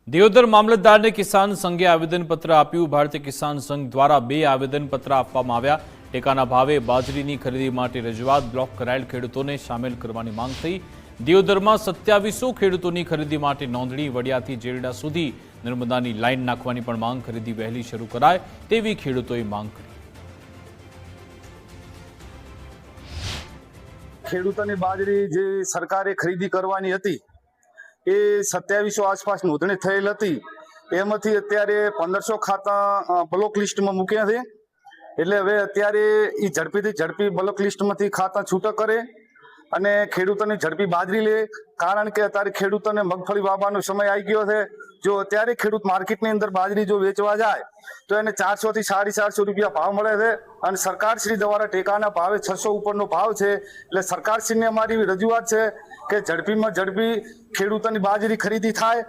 દિયોદર મામલતદારને કિસાન સંઘે આવેદનપત્ર આપ્યું। ભારતીય કિસાન સંઘ દ્વારા 2 આવેદનપત્ર આપવામાં આવ્યા। ટેકાના ભાવે બાજરીની ખરીદી માટે રજૂઆત, બ્લોક કરાયેલ ખેડૂતોને સામેલ કરવાની માંગ થઈ। દિયોદરમાં 2700 ખેડૂતોની ખરીદી માટે નોંધણી, વડિયાથી જેરડા સુધી નર્મદાની લાઇન નાખવાની પણ માંગ। ખરીદી વહેલી શરૂ કરાય તેવી ખેડૂતોએ માંગ કરી। ખેડૂતોની બાજરી જે સરકારે ખરીદી કરવાની હતી એ 2700 આસપાસ નોંધણી થયેલ હતી। એમાંથી અત્યારે 1500 ખાતા બ્લોક લિસ્ટમાં મૂક્યા છે। એટલે હવે અત્યારે એ ઝડપીથી ઝડપી બ્લોક લિસ્ટમાંથી ખાતા છૂટા કરે અને ખેડૂતોની ઝડપી બાજરી લે। કારણ કે અત્યારે ખેડૂતોને મગફળી વાવવાનો સમય આવી ગયો છે। જો અત્યારે ખેડૂત માર્કેટની અંદર બાજરી જો વેચવા જાય તો એને 400 થી 450 રૂપિયા ભાવ મળે છે અને સરકારશ્રી દ્વારા ટેકાના ભાવે 600 ઉપરનો ભાવ છે। એટલે સરકારશ્રીને અમારી રજૂઆત છે કે ઝડપીમાં ઝડપી ખેડૂતોની બાજરી ખરીદી થાય